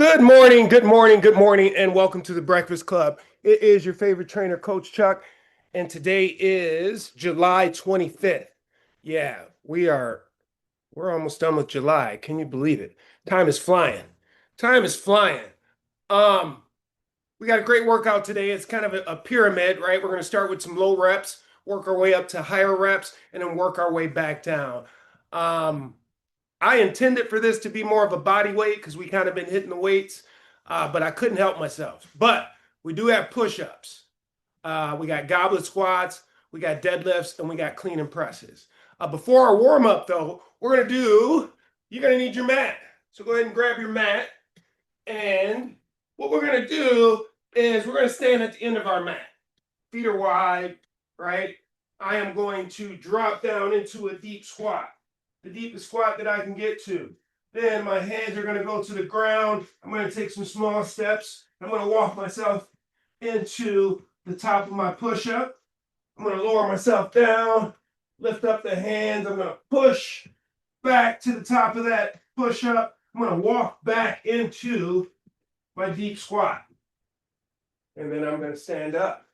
Good morning, good morning, good morning, and welcome to the Breakfast Club. It is your favorite trainer, Coach Chuck, and today is July 25th. Yeah, we're almost done with July. Can you believe it? Time is flying. Time is flying. Um, we got a great workout today. It's kind of a pyramid, right? We're going to start with some low reps, work our way up to higher reps, and then work our way back down. Um, I intended for this to be more of a body weight because we kind of been hitting the weights, but I couldn't help myself. But we do have push-ups. We got goblet squats, we got deadlifts, and we got clean and presses. Before our warm-up, though, you're gonna need your mat. So go ahead and grab your mat. And what we're gonna do is we're gonna stand at the end of our mat. Feet are wide, right? I am going to drop down into a deep squat, the deepest squat that I can get to. Then my hands are going to go to the ground. I'm going to take some small steps. I'm going to walk myself into the top of my push-up. I'm going to lower myself down, lift up the hands. I'm going to push back to the top of that push-up. I'm going to walk back into my deep squat. And then I'm going to stand up.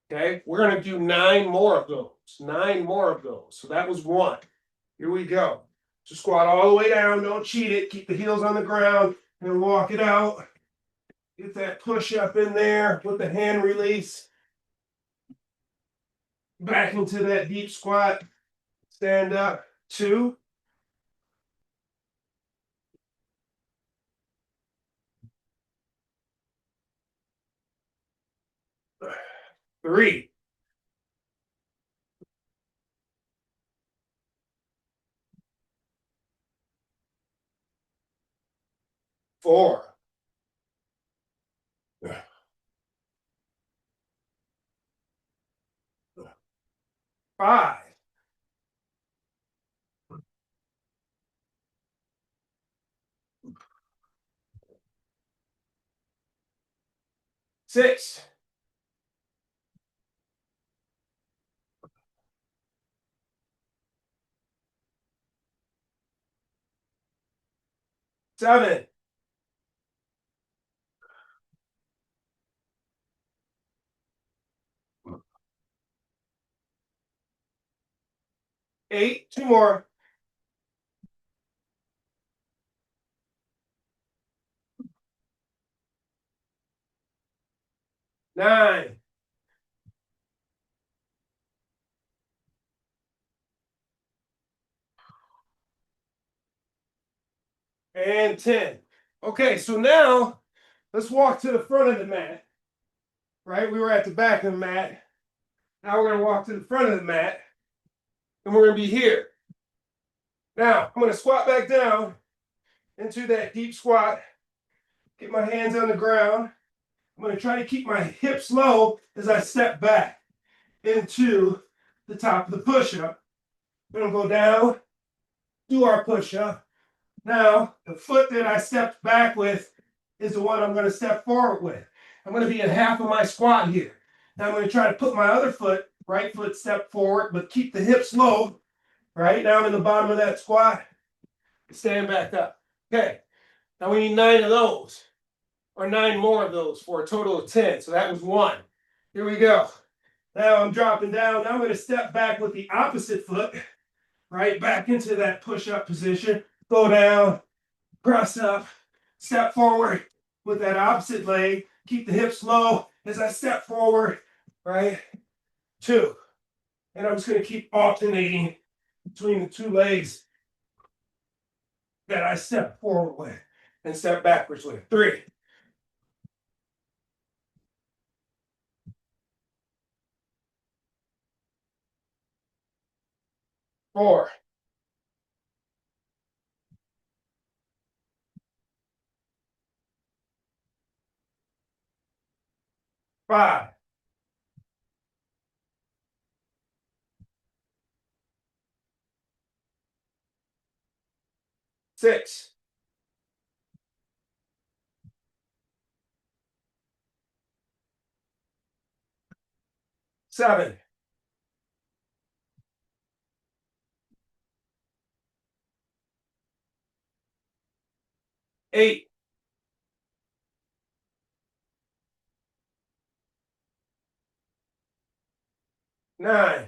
Okay, we're going to do 9 more of those. 9 more of those. So that was 1. Here we go. So squat all the way down. Don't cheat it. Keep the heels on the ground and walk it out. Get that push up in there with the hand release. Back into that deep squat. Stand up. 2. 3. 4. 5. 6. 7. 8. 2 more. 9. And 10. Okay, so now let's walk to the front of the mat. Right? We were at the back of the mat. Now we're going to walk to the front of the mat. And we're going to be here. Now, I'm going to squat back down into that deep squat. Get my hands on the ground. I'm going to try to keep my hips low as I step back into the top of the push-up. I'm going to go down, do our push-up. Now, the foot that I stepped back with is the one I'm going to step forward with. I'm going to be in half of my squat here. Now I'm going to try to put my other foot, right foot, step forward, but keep the hips low. Right now I'm in the bottom of that squat. Stand back up. Okay. Now we need 9 of those, or 9 more of those for a total of 10. So that was 1. Here we go. Now I'm dropping down. Now I'm going to step back with the opposite foot, right back into that push-up position. Go down, press up, step forward with that opposite leg. Keep the hips low as I step forward, right? 2. And I'm just going to keep alternating between the 2 legs that I step forward with and step backwards with. 3. 4. 5. 6. 7. 8. 9.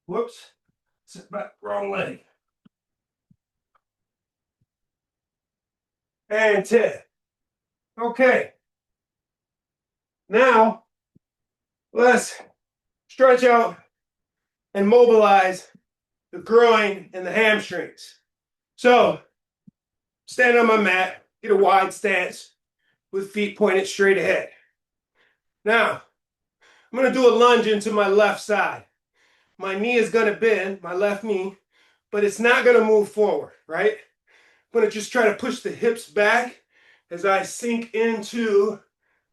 Whoops. Sit back, wrong leg. And 10. Okay. Now, let's stretch out and mobilize the groin and the hamstrings. So, stand on my mat, get a wide stance with feet pointed straight ahead. Now, I'm going to do a lunge into my left side. My knee is going to bend, my left knee, but it's not going to move forward, right? I'm going to just try to push the hips back as I sink into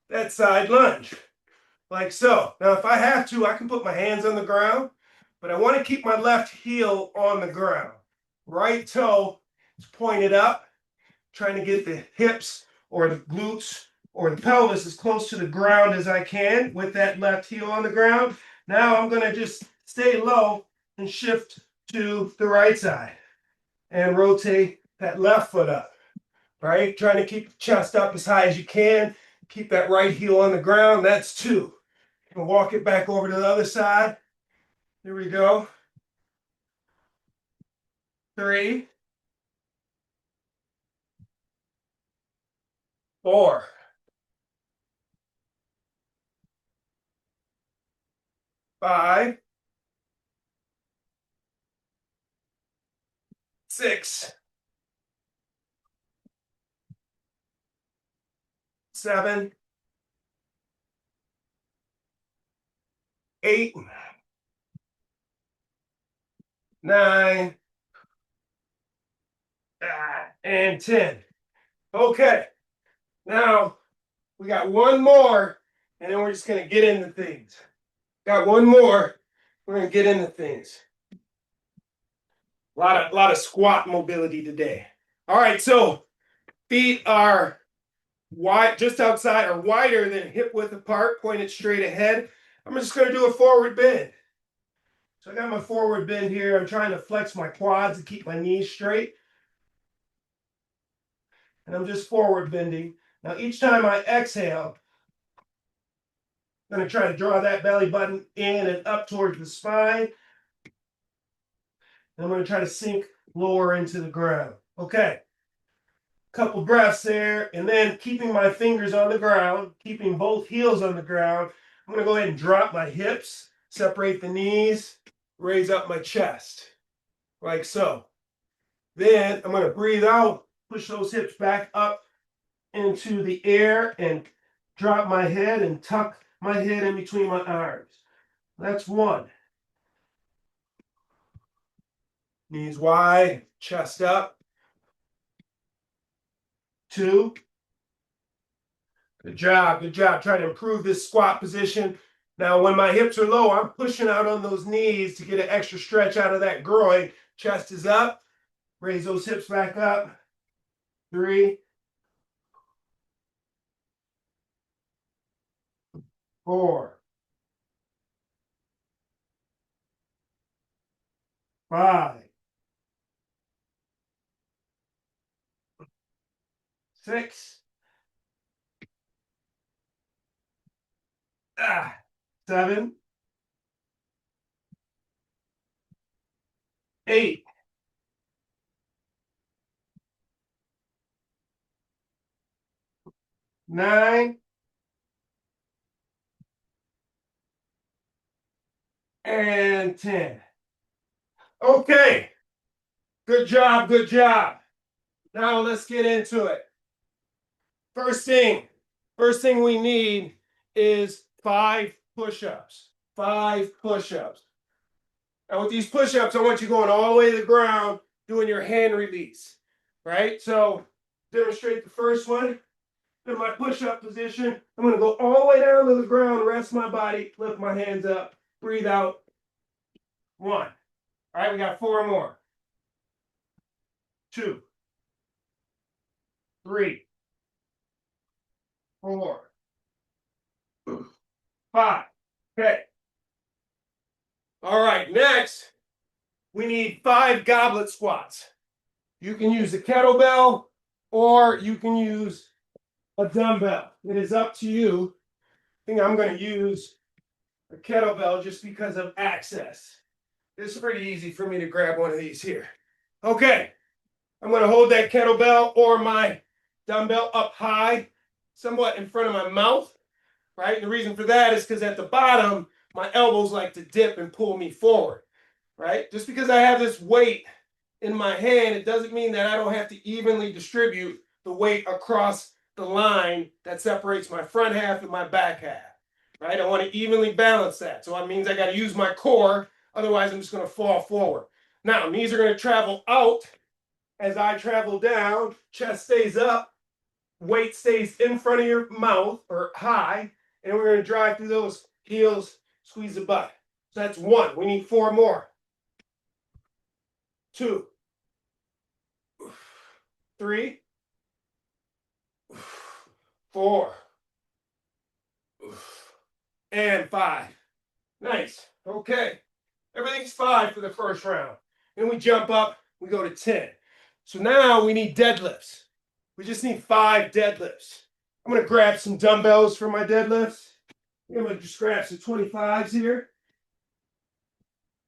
that side lunge, like so. Now, if I have to, I can put my hands on the ground, but I want to keep my left heel on the ground. Right toe is pointed up, trying to get the hips or the glutes or the pelvis as close to the ground as I can with that left heel on the ground. Now I'm going to just stay low and shift to the right side and rotate that left foot up, right? Trying to keep the chest up as high as you can. Keep that right heel on the ground. That's 2. And walk it back over to the other side. Here we go. 3, 4, 5, 6, 7, 8, 9, and 10. Okay, now we got one more, and then we're just going to get into things. Got one more. We're going to get into things. A lot of squat mobility today. All right, so feet are wide, just outside or wider than hip width apart, pointed straight ahead. I'm just going to do a forward bend. So I got my forward bend here. I'm trying to flex my quads to keep my knees straight. And I'm just forward bending. Now, each time I exhale, I'm going to try to draw that belly button in and up towards the spine. And I'm going to try to sink lower into the ground. Okay. Couple breaths there. And then keeping my fingers on the ground, keeping both heels on the ground, I'm going to go ahead and drop my hips, separate the knees, raise up my chest, like so. Then I'm going to breathe out, push those hips back up into the air and drop my head and tuck my head in between my arms. That's 1. Knees wide, chest up. 2. Good job, good job. Try to improve this squat position. Now, when my hips are low, I'm pushing out on those knees to get an extra stretch out of that groin. Chest is up. Raise those hips back up. 3, 4, 5, 6, 7, 8, 9, and 10. Okay. Good job, good job. Now let's get into it. First thing we need is 5 push-ups. 5 push-ups. Now with these push-ups, I want you going all the way to the ground, doing your hand release, right? So demonstrate the first one. In my push-up position, I'm going to go all the way down to the ground, rest my body, lift my hands up, breathe out. 1. All right, we got 4 more. 2, 3, 4, 5. Okay. All right, next, we need 5 goblet squats. You can use a kettlebell or you can use a dumbbell. It is up to you. I think I'm going to use a kettlebell just because of access. It's pretty easy for me to grab one of these here. Okay, I'm going to hold that kettlebell or my dumbbell up high, somewhat in front of my mouth, right? And the reason for that is because at the bottom, my elbows like to dip and pull me forward, right? Just because I have this weight in my hand, it doesn't mean that I don't have to evenly distribute the weight across the line that separates my front half and my back half, right? I want to evenly balance that. So that means I got to use my core. Otherwise, I'm just going to fall forward. Now, knees are going to travel out as I travel down. Chest stays up. Weight stays in front of your mouth or high. And we're going to drive through those heels, squeeze the butt. So that's one. We need 4 more. 2, 3, 4, and 5. Nice. Okay. Everything's 5 for the first round. Then we jump up, we go to 10. So now we need deadlifts. We just need 5 deadlifts. I'm going to grab some dumbbells for my deadlifts. I'm going to just grab some 25s here.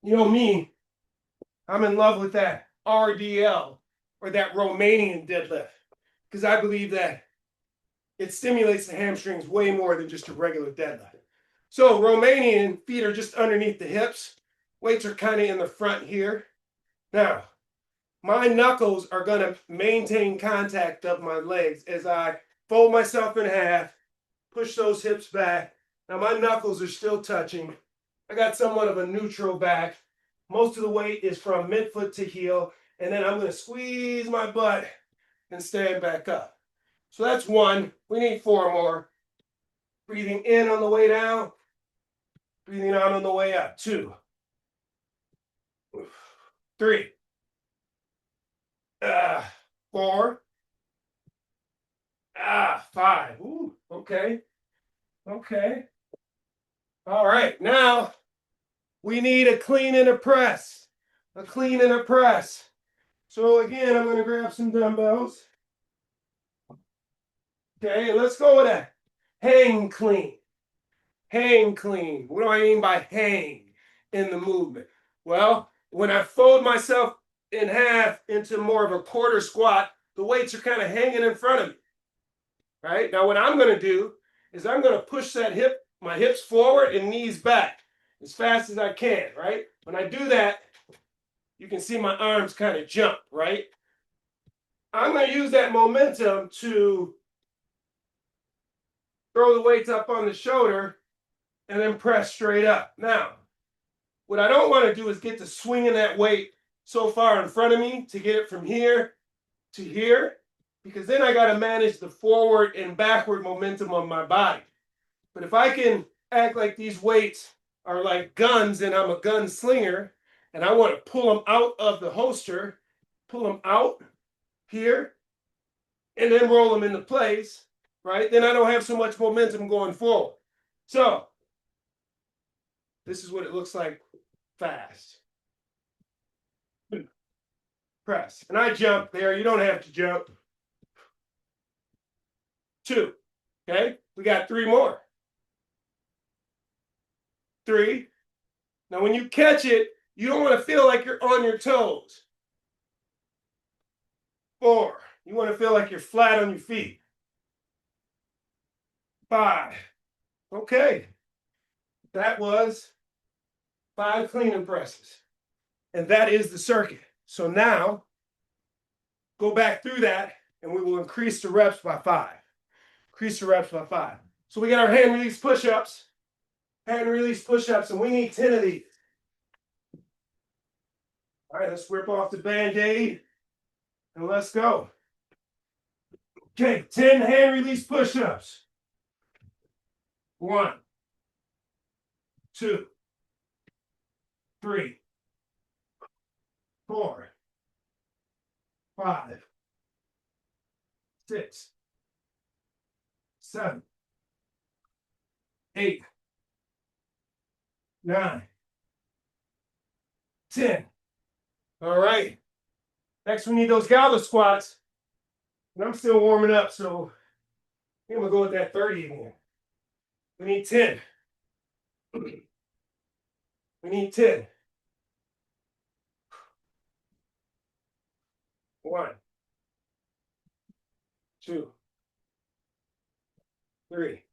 You know me, I'm in love with that RDL or that Romanian deadlift because I believe that it stimulates the hamstrings way more than just a regular deadlift. So Romanian, feet are just underneath the hips. Weights are kind of in the front here. Now, my knuckles are going to maintain contact of my legs as I fold myself in half, push those hips back. Now my knuckles are still touching. I got somewhat of a neutral back. Most of the weight is from midfoot to heel. And then I'm going to squeeze my butt and stand back up. So that's 1. We need 4 more. Breathing in on the way down. Breathing out on the way up. 2, 3, 4, 5. Ooh, okay. Okay. All right. Now we need a clean and a press. A clean and a press. So again, I'm going to grab some dumbbells. Okay, and let's go with that. Hang clean. Hang clean. What do I mean by hang in the movement? Well, when I fold myself in half into more of a quarter squat, the weights are kind of hanging in front of me. Right? Now what I'm going to do is I'm going to push that my hips forward and knees back as fast as I can, right? When I do that, you can see my arms kind of jump, right? I'm going to use that momentum to throw the weights up on the shoulder and then press straight up. Now, what I don't want to do is get to swinging that weight so far in front of me to get it from here to here, because then I got to manage the forward and backward momentum of my body. But if I can act like these weights are like guns and I'm a gunslinger and I want to pull them out of the holster, pull them out here, and then roll them into place, right? Then I don't have so much momentum going forward. So this is what it looks like fast. Press. And I jump there. You don't have to jump. 2. Okay? We got 3 more. 3. Now, when you catch it, you don't want to feel like you're on your toes. 4. You want to feel like you're flat on your feet. 5. Okay. That was 5 clean and presses. And that is the circuit. So now, go back through that, and we will increase the reps by 5. Increase the reps by 5. So we got our hand release push-ups. Hand release push-ups, and we need 10 of these. All right, let's rip off the Band-Aid, and let's go. Okay, 10 hand release push-ups. 1, 2, 3, 4, 5, 6, 7, 8, 9, 10. All right. Next, we need those goblet squats. And I'm still warming up, so I'm going to go with that 30 again. We need 10. We need 10. 1, 2, 3,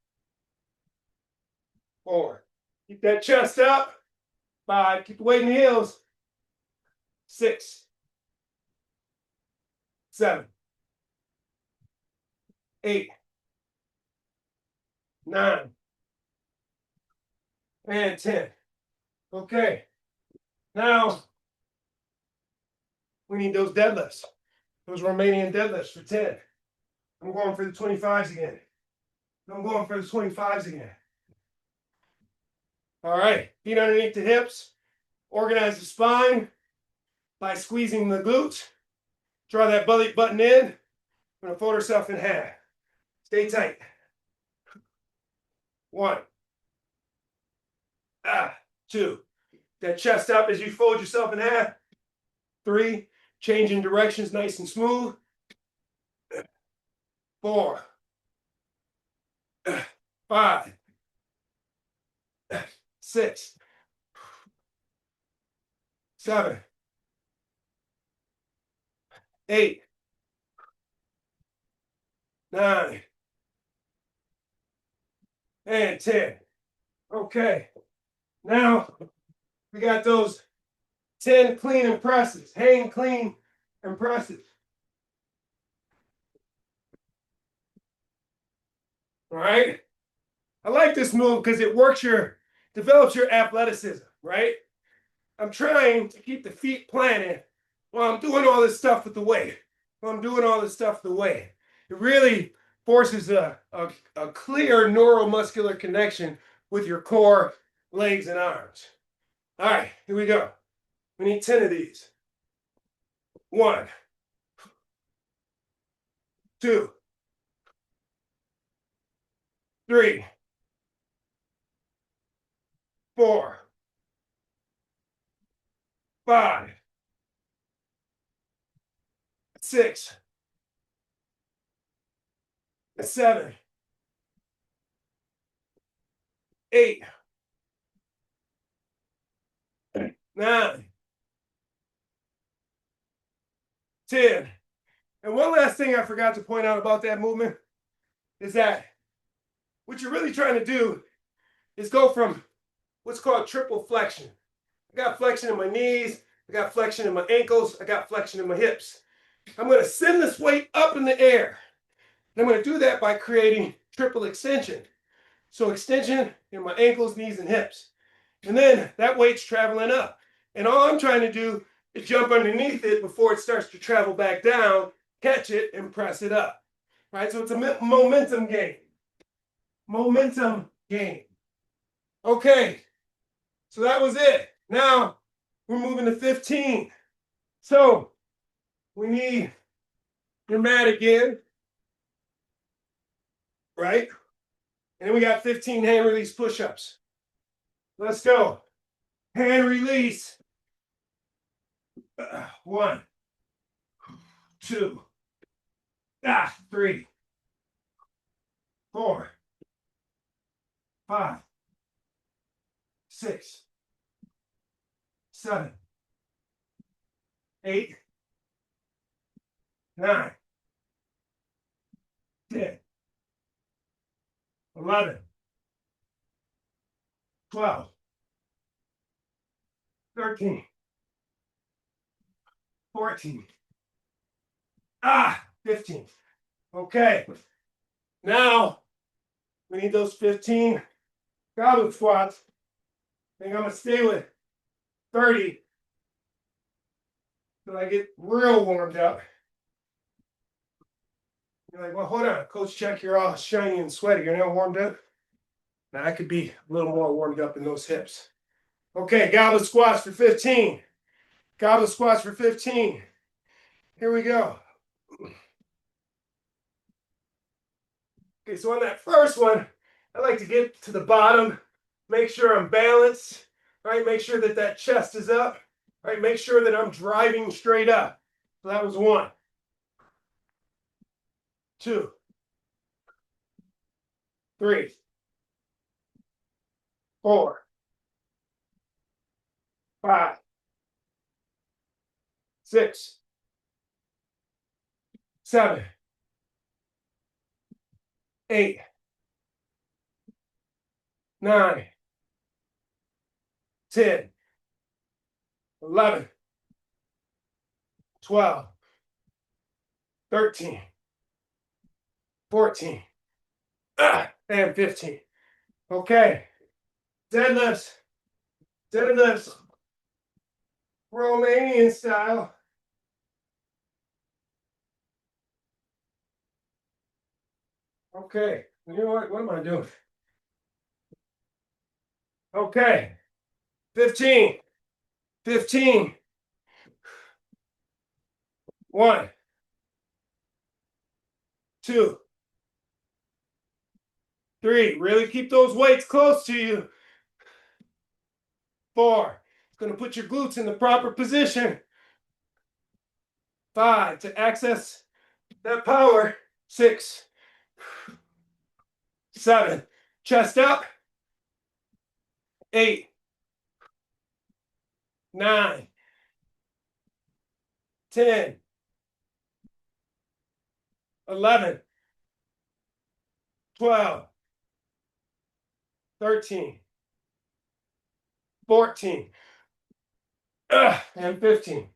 4. Keep that chest up. 5. Keep the weight in the heels. 6, 7, 8, 9, and 10. Okay. Now we need those deadlifts. Those Romanian deadlifts for 10. I'm going for the 25s again. I'm going for the 25s again. All right. Feet underneath the hips. Organize the spine by squeezing the glutes. Draw that belly button in. We're going to fold ourselves in half. Stay tight. 1. 2. That chest up as you fold yourself in half. 3. Changing directions nice and smooth. 4. 5. 6. 7. 8. 9. And 10. Okay. Now we got those 10 clean and presses. Hang clean and presses. All right. I like this move because it develops your athleticism, right? I'm trying to keep the feet planted while I'm doing all this stuff with the weight. It really forces a clear neuromuscular connection with your core, legs, and arms. All right, here we go. We need 10 of these. 1, 2, 3, 4, 5, 6, 7, 8, 9, 10. And one last thing I forgot to point out about that movement is that what you're really trying to do is go from what's called triple flexion. I got flexion in my knees, I got flexion in my ankles, I got flexion in my hips. I'm going to send this weight up in the air. And I'm going to do that by creating triple extension. So extension in my ankles, knees, and hips. And then that weight's traveling up. And all I'm trying to do is jump underneath it before it starts to travel back down, catch it, and press it up. Right? So it's a momentum game. Momentum game. Okay. So that was it. Now we're moving to 15. So we need your mat again. Right? And then we got 15 hand release push-ups. Let's go. Hand release. 1, 2, 3, 4, 5, 6, 7, 8, 9, 10, 11, 12, 13, 14, 15. Okay. Now we need those 15 goblet squats. I think I'm gonna stay with 30 till I get real warmed up. You're like, well, hold on, Coach Check, you're all shiny and sweaty. You're not warmed up? Now I could be a little more warmed up in those hips. Okay, goblet squats for 15. Goblet squats for 15. Here we go. Okay, so on that first one, I like to get to the bottom, make sure I'm balanced, right? Make sure that that chest is up, right? Make sure that I'm driving straight up. So that was 1, 2, 3, 4, 5, 6, 7, 8, 9, 10, 11, 12, 13, 14, and 15. Okay. Deadlifts. Deadlifts. Romanian style. Okay. You know what? What am I doing? Okay. 15. 15. 1, 2, 3. Really keep those weights close to you. 4. It's going to put your glutes in the proper position. 5. To access that power. 6, 7. Chest up. 8, 9, 10, 11, 12, 13, 14, and 15.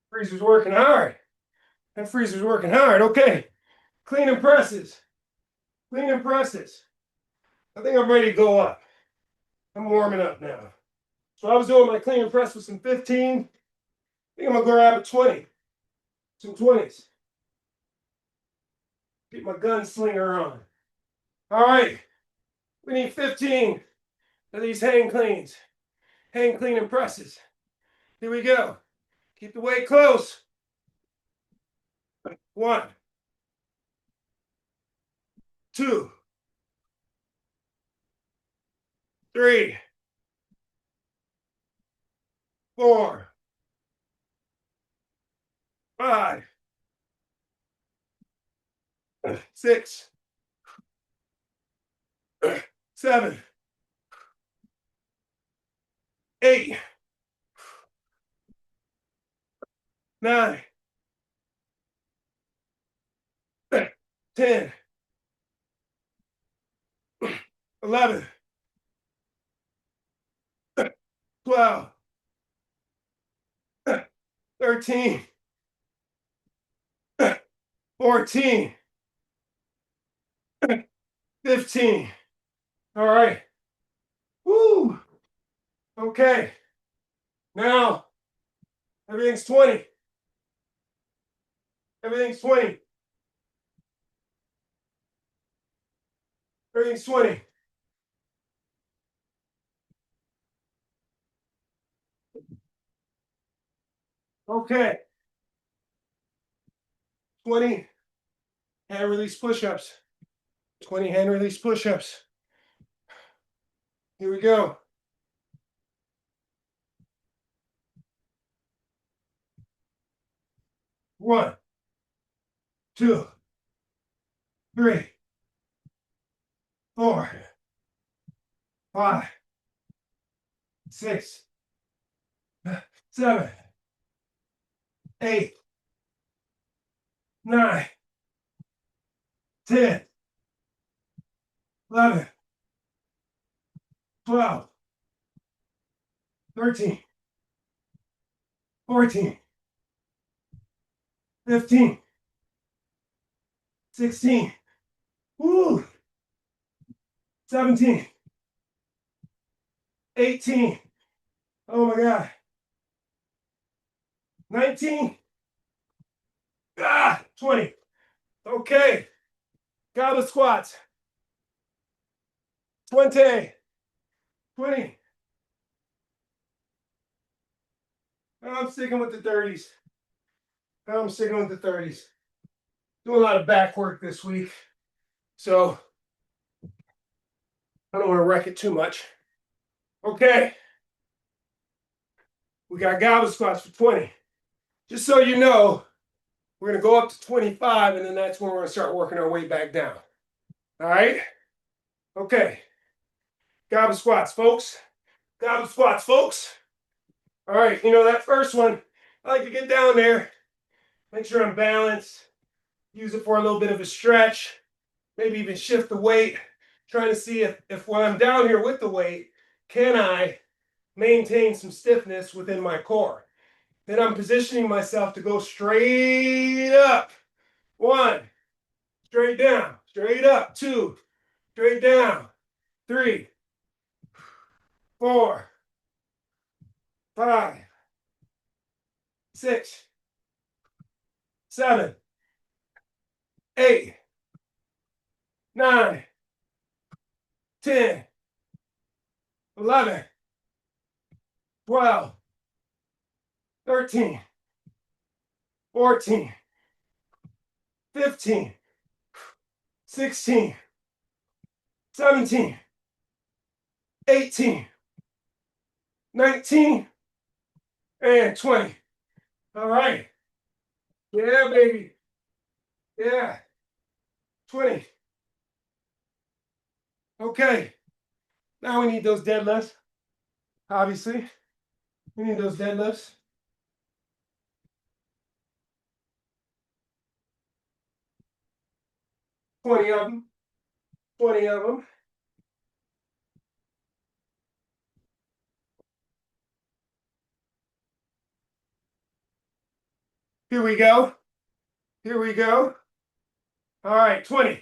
Freezer's working hard. That freezer's working hard. Okay. Clean and presses. Clean and presses. I think I'm ready to go up. I'm warming up now. So I was doing my clean and press with some 15. I think I'm going to grab a 20. Some 20s. Keep my gunslinger on. All right. We need 15 of these hang cleans. Hang clean and presses. Here we go. Keep the weight close. 1, 2, 3, 4, 5, 6, 7, 8, 9, 10, 11, 12, 13, 14, 15. All right. Woo. Okay. Now, everything's 20. Everything's 20. Everything's 20. Okay. 20 hand release push-ups. 20 hand release push-ups. Here we go. One, 2, 3, 4, 5, 6, 7, 8, 9, 10, 11, 12, 13, 14, 15, 16, woo, 17, 18, oh my God, 19, 20. Okay, goblet squats, 20, 20. I'm sticking with the 30s. I'm sticking with the 30s. Doing a lot of back work this week, so I don't want to wreck it too much. Okay, we got goblet squats for 20. Just so you know, we're going to go up to 25, and then that's when we're going to start working our way back down. All right. Okay. Goblet squats, folks. Goblet squats, folks. All right. That first one, I like to get down there, make sure I'm balanced, use it for a little bit of a stretch, maybe even shift the weight, trying to see if when I'm down here with the weight, can I maintain some stiffness within my core? Then I'm positioning myself to go straight up. 1, straight down, straight up. 2, straight down. 3, 4, 5, 6, 7, 8, 9, 10, 11, 12, 13, 14, 15, 16, 17, 18, 19, and 20. All right. Yeah, baby. Yeah. 20. Okay. Now we need those deadlifts. Obviously, we need those deadlifts. 20 of them. 20 of them. Here we go. Here we go. All right, 20.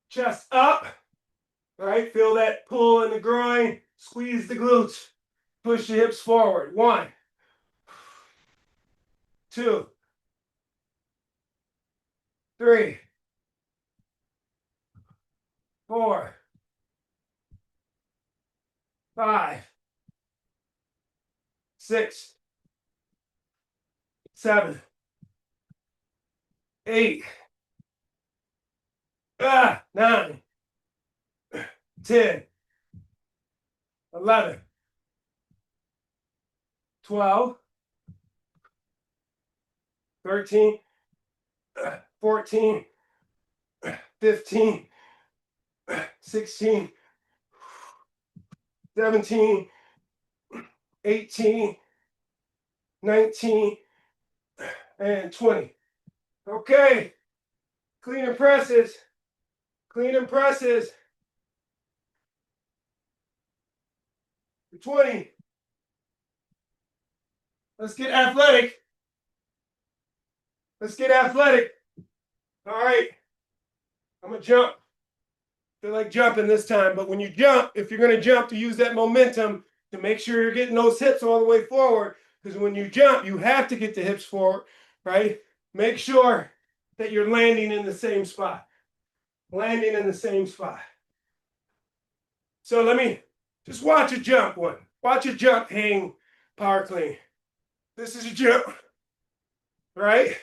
Chest up. All right, feel that pull in the groin. Squeeze the glutes. Push the hips forward. 1, 2, 3, 4, 5, 6, 7, 8, 9, 10, 11, 12, 13, 14, 15, 16, 17, 18, 19, and 20. Okay. Clean and presses. Clean and presses. 20. Let's get athletic. Let's get athletic. All right. I'm going to jump. Feel like jumping this time, but when you jump, if you're going to jump, to use that momentum to make sure you're getting those hips all the way forward, because when you jump, you have to get the hips forward, right? Make sure that you're landing in the same spot. Landing in the same spot. So let me just watch a jump one. Watch a jump hang power clean. This is a jump, right?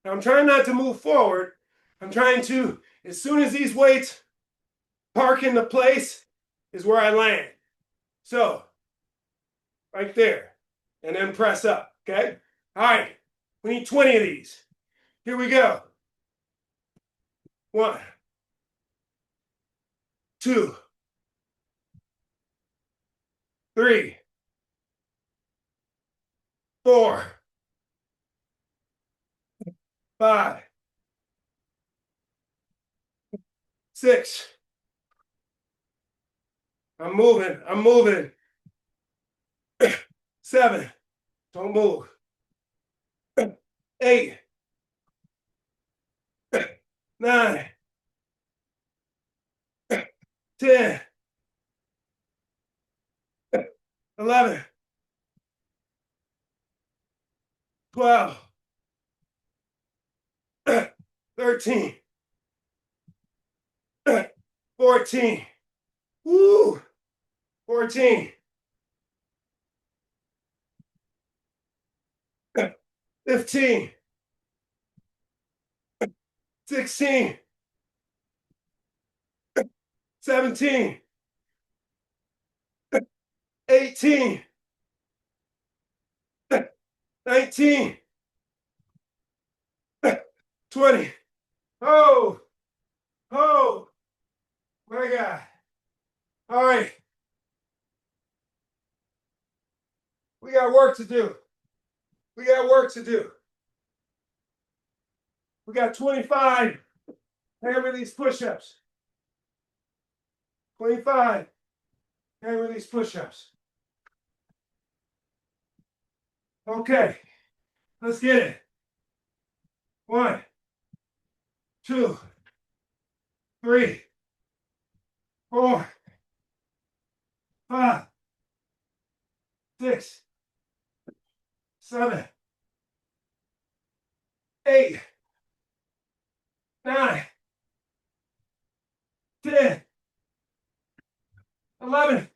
Now I'm trying not to move forward. I'm trying to, as soon as these weights park into place, is where I land. So, right there. And then press up, okay? All right, we need 20 of these. Here we go. 1, 2, 3, 4, 5, 6. I'm moving. I'm moving. 7. Don't move. 8, 9, 10, 11, 12, 13, 14. Woo! 14, 15, 16, 17, 18, 19, 20. Oh, Oh, my God. All right. We got work to do. We got work to do. We got 25 hand release push-ups. 25 hand release push-ups. Okay, let's get it. 1, 2, 3, 4, 5, 6, 7, 8, 9, 10, 11,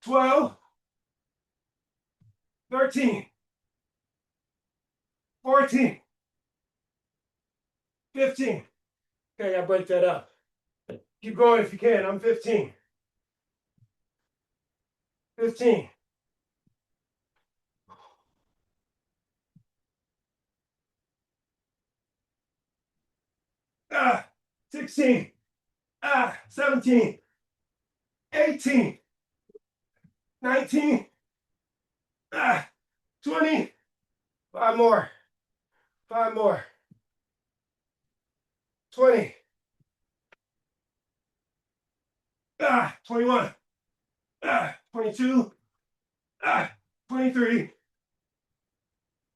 12, 13, 14, 15. Okay, I gotta break that up. Keep going if you can. I'm 15. 15. 16. 17. 18. 19. 20. 5 more. 5 more. 20. 21. 22. 23.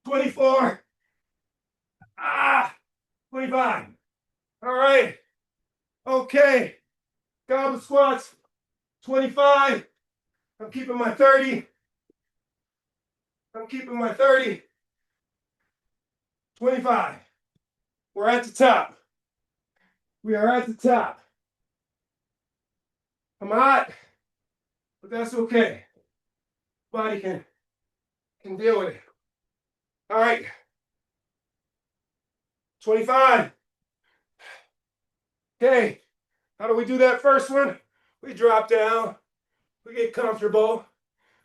24. 25. All right. Okay. Goblet squats. 25. I'm keeping my 30. I'm keeping my 30. 25. We're at the top. We are at the top. I'm hot, but that's okay. Body can deal with it. All right. 25. Okay. How do we do that first one? We drop down. We get comfortable,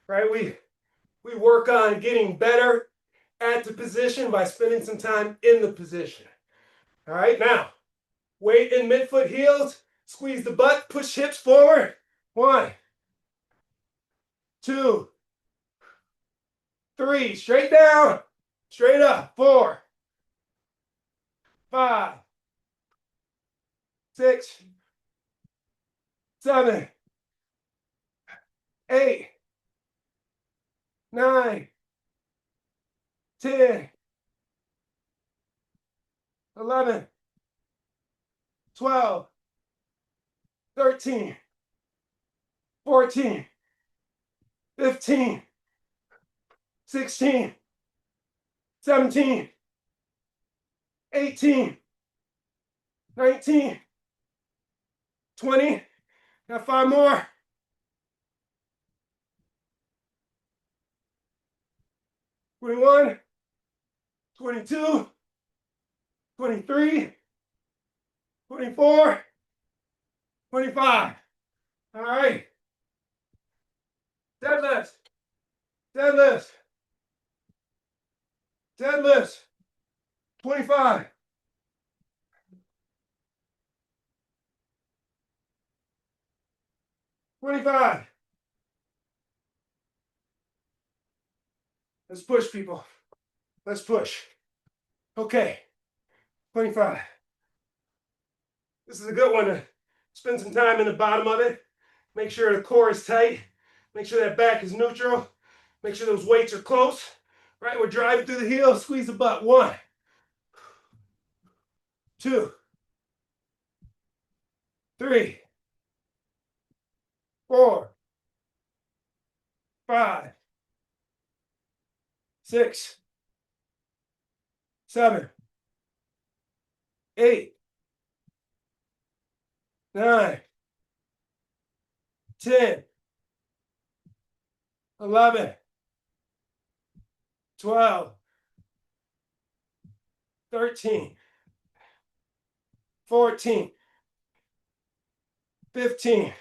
right? We work on getting better at the position by spending some time in the position. All right. Now, weight in midfoot heels. Squeeze the butt. Push hips forward. 1, 2, 3. Straight down. Straight up. 4, 5, 6, 7, 8, 9, 10, 11, 12, 13, 14, 15, 16, 17, 18, 19, 20. Got 5 more. 21, 22, 23, 24, 25. All right. Deadlifts. Deadlifts. Deadlifts. 25. 25. Let's push, people. Let's push. Okay. 25. This is a good one to spend some time in the bottom of it. Make sure the core is tight. Make sure that back is neutral. Make sure those weights are close. Right, we're driving through the heels. Squeeze the butt. 1, 2, 3, 4, 5, 6, 7, 8, 9, 10, 11, 12, 13, 14, 15,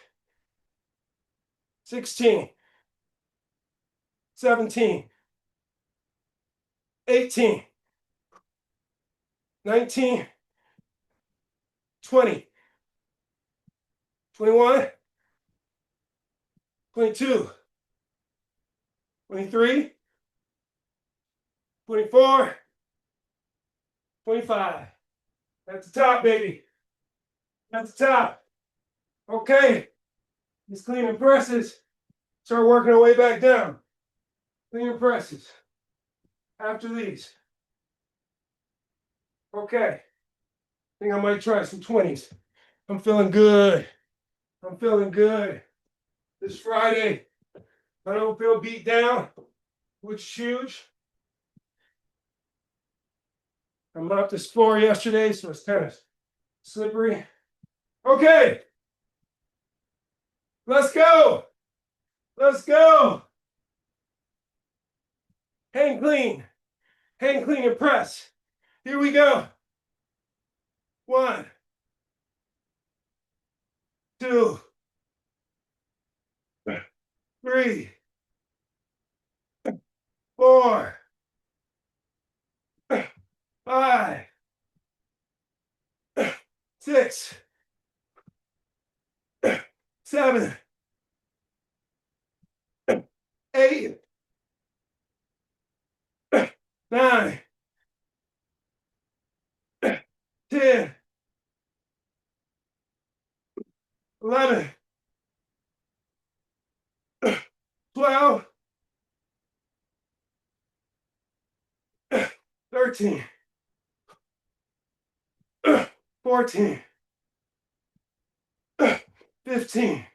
16, 17, 18, 19, 20, 21, 22, 23, 24, 25. That's the top, baby. That's the top. Okay. Just cleaning presses. Start working our way back down. Cleaning presses. After these. Okay. I think I might try some 20s. I'm feeling good. I'm feeling good. This Friday, I don't feel beat down, which is huge. I mopped this floor yesterday, so it's kind of slippery. Okay. Let's go. Let's go. Hang clean. Hang clean and press. Here we go. 1, 2, 3, 4, 5, 6, 7, 8, 9, 10, 11, 12, 13, 14, 15.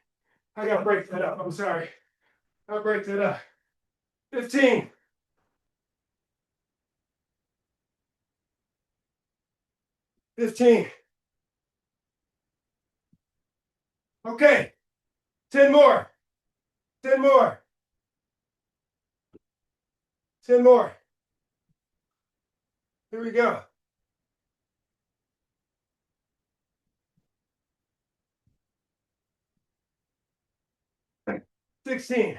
I gotta break that up. I'm sorry. I'll break that up. 15. 15. Okay. 10 more. 10 more. 10 more. Here we go. 16.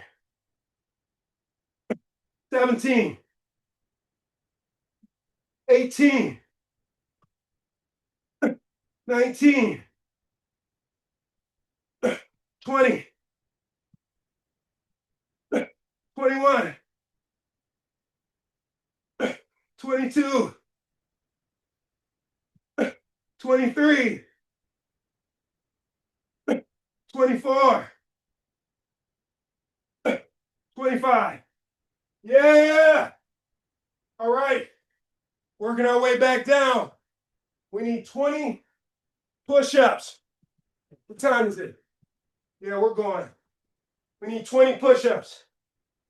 17. 18. 19. 20. 21. 22. 23. 24. 25. Yeah. All right. Working our way back down. We need 20 push-ups. What time is it? Yeah, we're going. We need 20 push-ups.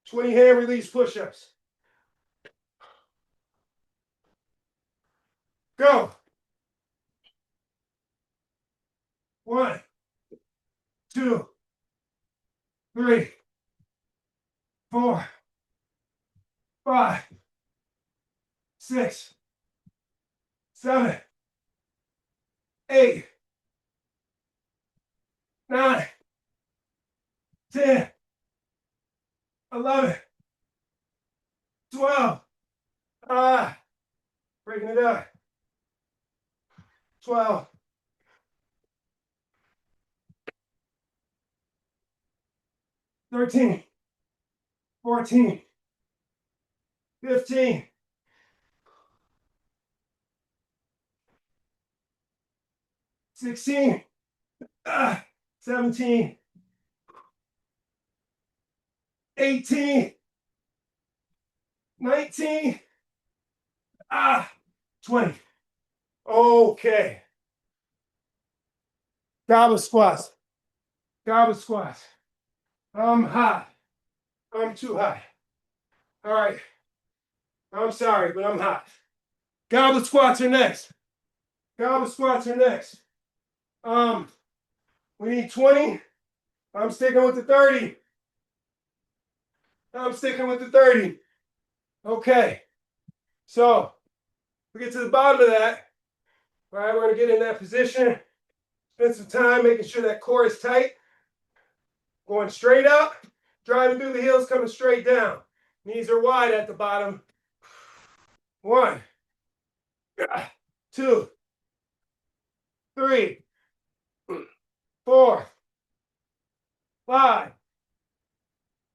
20 hand release push-ups. Go. 1, 2, 3, 4, 5, 6, 7, 8, 9, 10, 11, 12. Breaking it up. 12. 13. 14. 15. 16. 17. 18. 19. 20. Okay. Goblet squats. Goblet squats. I'm hot. I'm too hot. All right. I'm sorry, but I'm hot. Goblet squats are next. Goblet squats are next. We need 20. I'm sticking with the 30. I'm sticking with the 30. Okay. So we get to the bottom of that. All right, we're going to get in that position. Spend some time making sure that core is tight. Going straight up, driving through the heels, coming straight down. Knees are wide at the bottom. 1, 2, 3, 4, 5,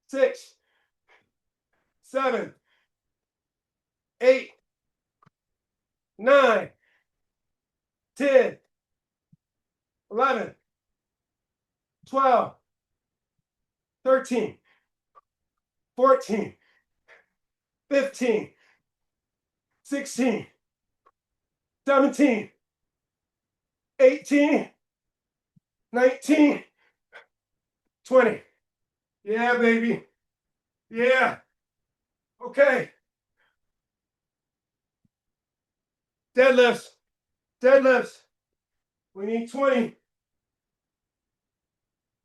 6, 7, 8, 9, 10, 11, 12, 13, 14, 15, 16, 17, 18, 19, 20. Yeah, baby. Yeah. Okay. Deadlifts. Deadlifts. We need 20.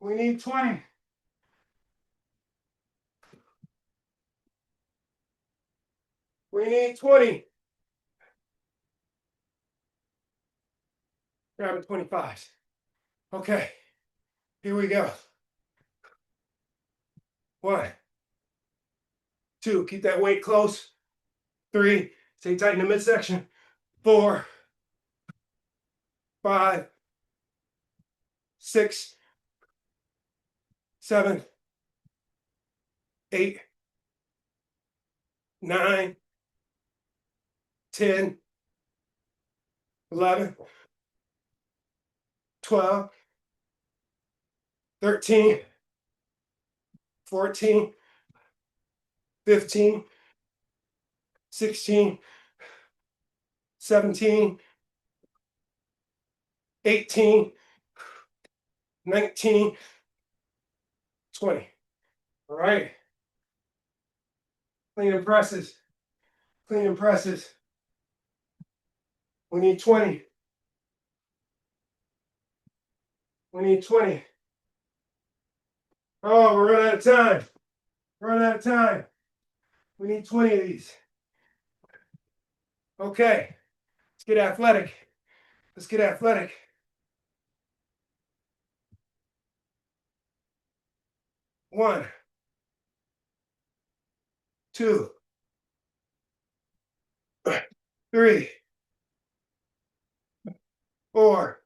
We need 20. We need 20. Grabbing 25s. Okay. Here we go. 1, 2. Keep that weight close. 3. Stay tight in the midsection. 4, 5, 6, 7, 8, 9, 10, 11, 12, 13, 14, 15, 16, 17, 18, 19, 20. All right. Clean and presses. Clean and presses. We need 20. We need 20. Oh, we're running out of time. We're running out of time. We need 20 of these. Okay. Let's get athletic. Let's get athletic. 1, 2, 3, 4,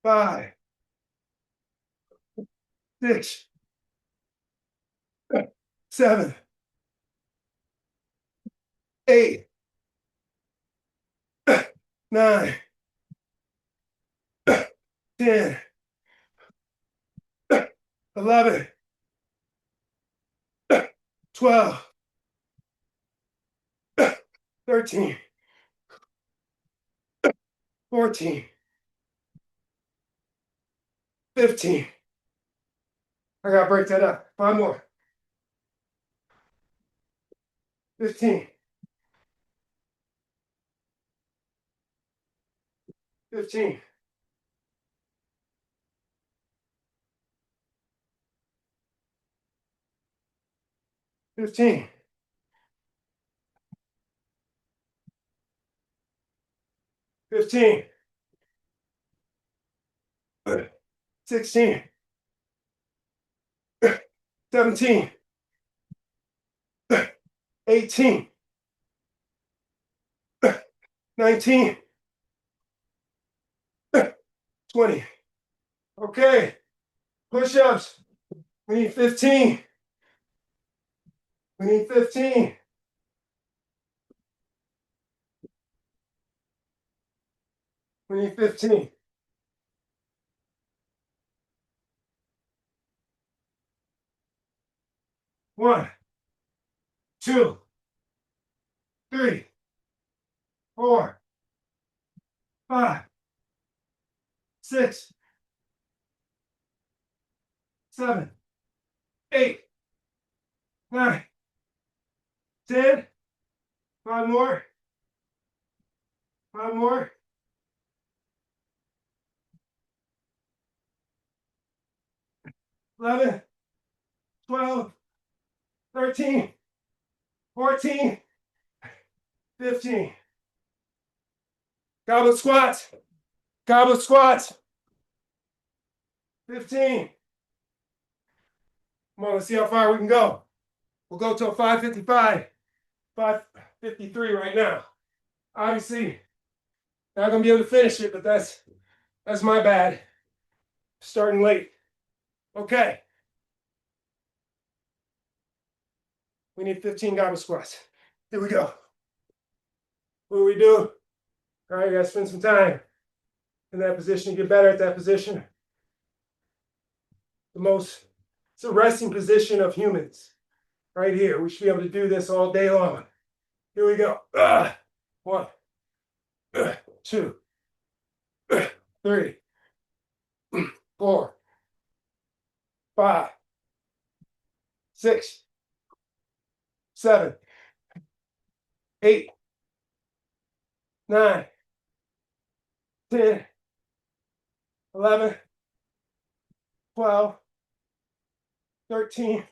5, 6, 7, 8, 9, 10, 11, 12, 13, 14, 15. I gotta break that up. 5 more. 15. 15. 15. 15. 16. 17. 18. 19. 20. Okay. Push-ups. We need 15. We need 15. We need 15. 1, 2, 3, 4, 5, 6, 7, 8, 9, 10. 5 more. 5 more. 11, 12, 13, 14, 15. Goblet squats. Goblet squats. 15. Come on, let's see how far we can go. We'll go to a 555, 553 right now. Obviously, Not gonna be able to finish it, but that's my bad. Starting late. Okay. We need 15 goblet squats. Here we go. What do we do? All right, you gotta spend some time in that position, get better at that position. It's a resting position of humans. Right here. We should be able to do this all day long. Here we go. 1, 2, 3, 4, 5, 6, 7, 8, 9, 10, 11, 12, 13,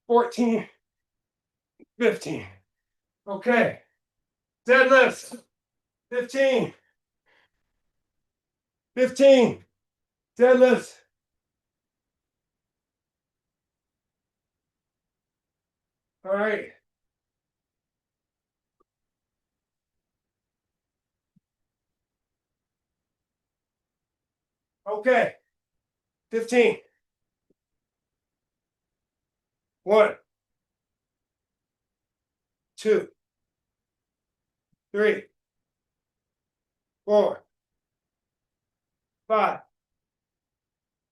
14, 15. Okay. Deadlifts. 15. 15. Deadlifts. All right. Okay. 15. 1, 2, 3, 4, 5,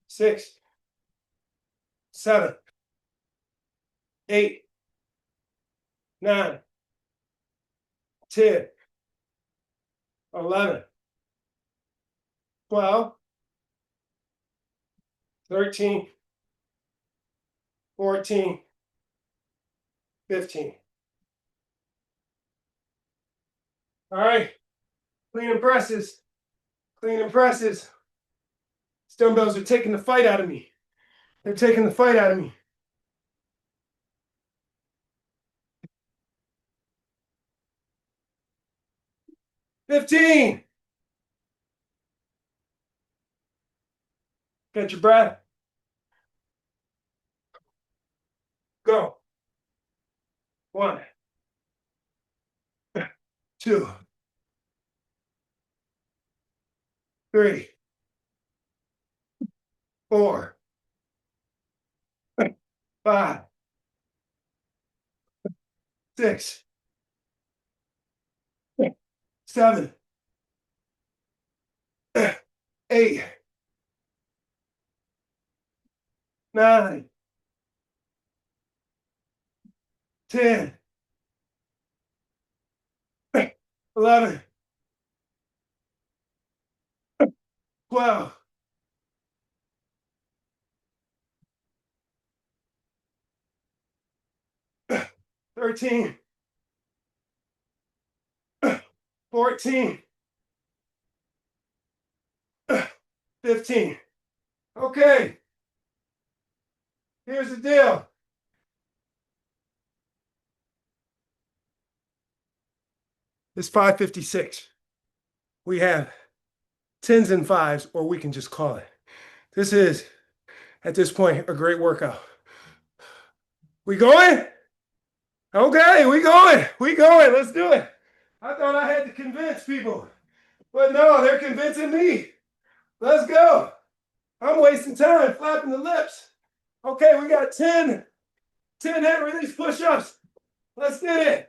6, 7, 8, 9, 10, 11, 12, 13, 14, 15. All right. Clean and presses. Clean and presses. These dumbbells are taking the fight out of me. They're taking the fight out of me. 15. Get your breath. Go. 1, 2, 3, 4, 5, 6, 7, 8, 9, 10, 11, 12, 13, 14, 15. Okay, here's the deal. It's 5:56. We have 10s and 5s, or we can just call it. This is, at this point, a great workout. We going? Okay, we going. We going. Let's do it. I thought I had to convince people, but no, they're convincing me. Let's go. I'm wasting time flapping the lips. Okay, we got 10 head release push-ups. Let's get it.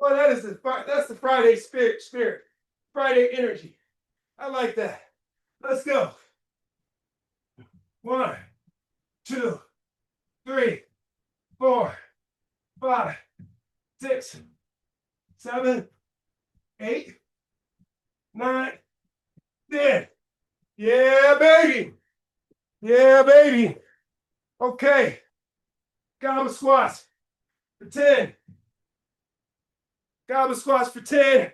Boy, that's the Friday spirit. Friday energy. I like that. Let's go. 1, 2, 3, 4, 5, 6, 7, 8, 9, 10. Yeah, baby. Yeah, baby. Okay. Goblet squats for 10. Goblet squats for 10.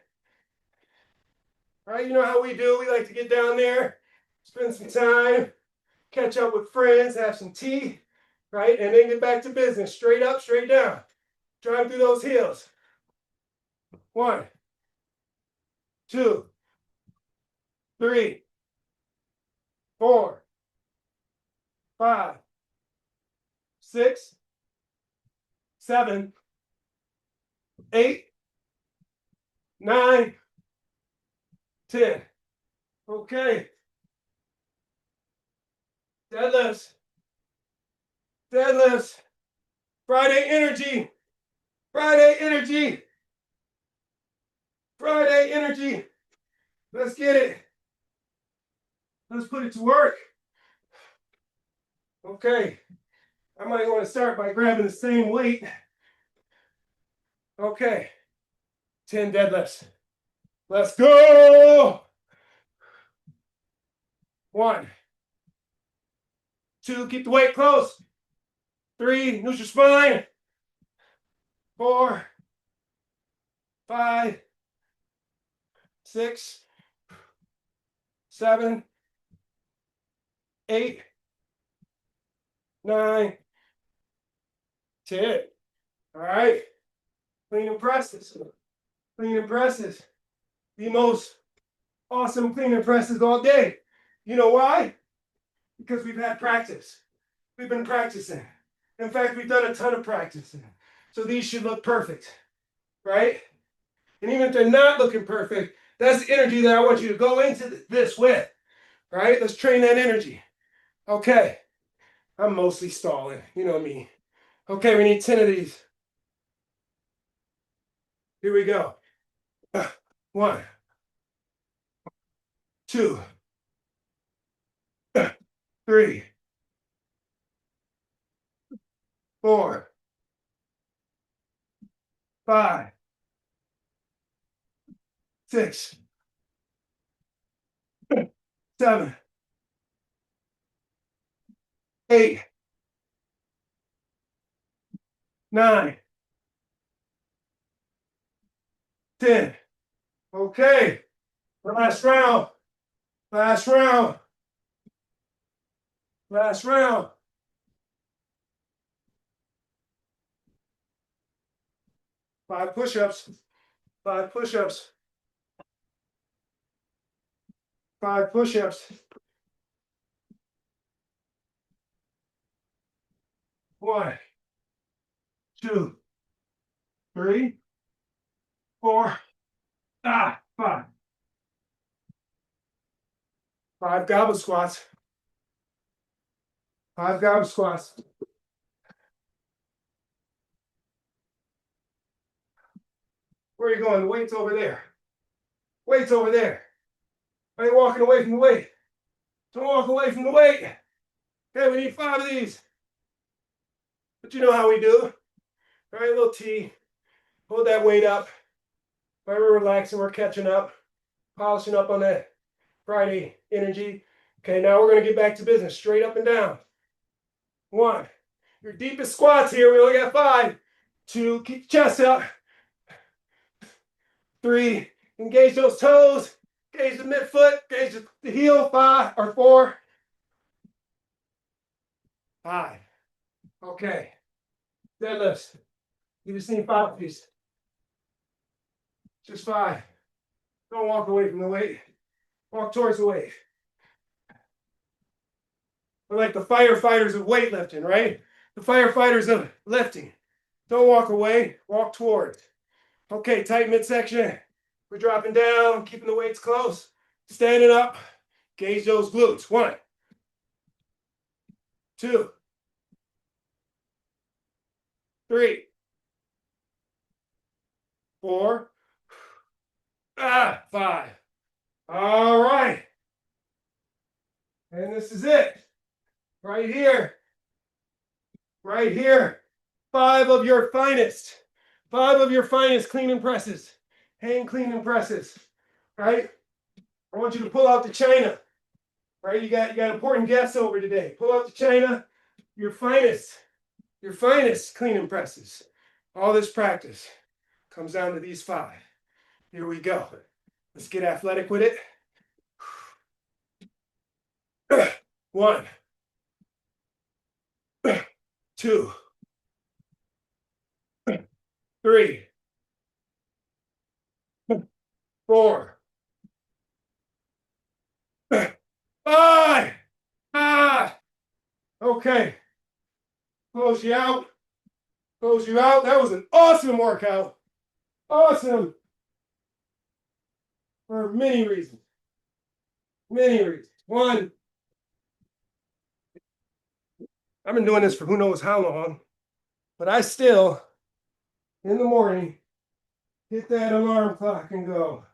All right, you know how we do. We like to get down there, spend some time, catch up with friends, have some tea, right? And then get back to business. Straight up, straight down. Drive through those heels. 1, 2, 3, 4, 5, 6, 7, 8, 9, 10. Okay. Deadlifts. Deadlifts. Friday energy. Friday energy. Friday energy. Let's get it. Let's put it to work. Okay. I might want to start by grabbing the same weight. Okay. 10 deadlifts. Let's go. 1, 2, keep the weight close. 3, neutral spine. 4, 5, 6, 7, 8, 9, 10. All right. Clean and presses. Clean and presses. The most awesome clean and presses all day. You know why? Because we've had practice. We've been practicing. In fact, we've done a ton of practicing. So these should look perfect, right? And even if they're not looking perfect, that's the energy that I want you to go into this with, right? Let's train that energy. Okay. I'm mostly stalling. You know me. Okay, we need 10 of these. Here we go. 1, 2, 3, 4, 5, 6, 7, 8, 9, 10. Okay. Last round. Last round. Last round. 5 push-ups. 5 push-ups. 5 push-ups. 1, 2, 3, 4, 5. 5 goblet squats. 5 goblet squats. Where are you going? The weight's over there. Weight's over there. Why are you walking away from the weight? Don't walk away from the weight. Okay, we need 5 of these. But you know how we do. All right, a little T. Hold that weight up. While we're relaxing, we're catching up, polishing up on that Friday energy. Okay, now we're going to get back to business. Straight up and down. 1. Your deepest squats here. We only got 5. 2. Keep the chest up. 3. Engage those toes. Engage the midfoot. Engage the heel. 5 or 4. 5. Okay. Deadlifts. You just need 5 of these. Just 5. Don't walk away from the weight. Walk towards the weight. We're like the firefighters of weightlifting, right? The firefighters of lifting. Don't walk away. Walk towards. Okay, tight midsection. We're dropping down, keeping the weights close. Standing up. Gauge those glutes. 1, 2, 3, 4, 5. All right. And this is it. Right here. Right here. 5 of your finest. 5 of your finest clean and presses. Hang clean and presses. Right? I want you to pull out the china. Right? You got important guests over today. Pull out the china. Your finest clean and presses. All this practice comes down to these 5. Here we go. Let's get athletic with it. 1, 2, 3, 4, 5. Okay. Close you out. Close you out. That was an awesome workout. Awesome. for many reasons. Many reasons. One, I've been doing this for who knows how long, but I still, in the morning, hit that alarm clock and go,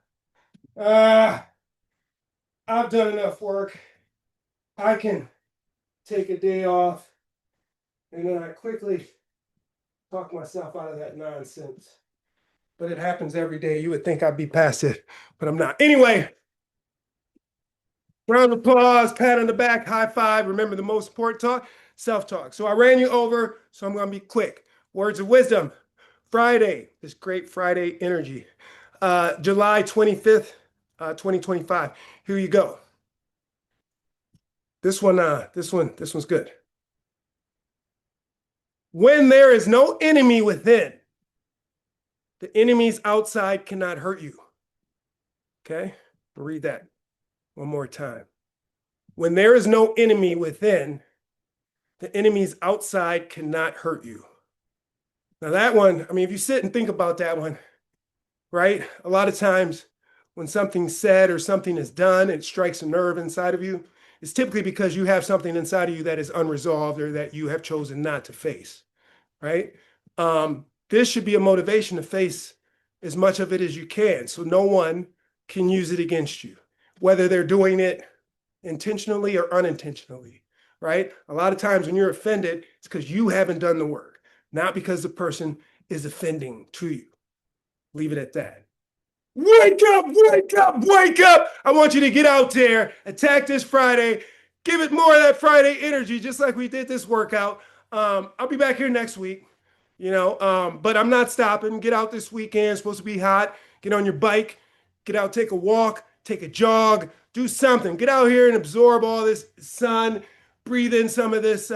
ah, I've done enough work. I can take a day off. And then I quickly talk myself out of that nonsense. But it happens every day. You would think I'd be past it, but I'm not. Anyway, round of applause, pat on the back, high five. Remember the most important talk, self-talk. So I ran you over, so I'm going to be quick. Words of wisdom. Friday, this great Friday energy. July 25th, 2025. Here you go. This one's good. When there is no enemy within, the enemies outside cannot hurt you. Okay? I'll read that one more time. When there is no enemy within, the enemies outside cannot hurt you. Now, that one, I mean, if you sit and think about that one, right? A lot of times when something's said or something is done, it strikes a nerve inside of you. It's typically because you have something inside of you that is unresolved or that you have chosen not to face, right? This should be a motivation to face as much of it as you can, so no one can use it against you, whether they're doing it intentionally or unintentionally, right? A lot of times when you're offended, it's because you haven't done the work, not because the person is offending to you. Leave it at that. Wake up, wake up, wake up. I want you to get out there, attack this Friday, give it more of that Friday energy, just like we did this workout. I'll be back here next week, but I'm not stopping. Get out this weekend. It's supposed to be hot. Get on your bike, get out, take a walk, take a jog, do something. Get out here and absorb all this sun, breathe in some of this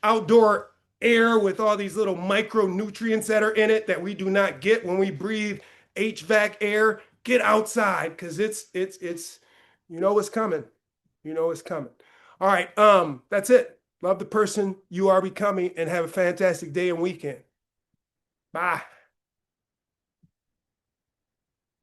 outdoor air with all these little micronutrients that are in it that we do not get when we breathe HVAC air. Get outside because it's you know what's coming. You know what's coming. All right, that's it. Love the person you are becoming and have a fantastic day and weekend. Bye.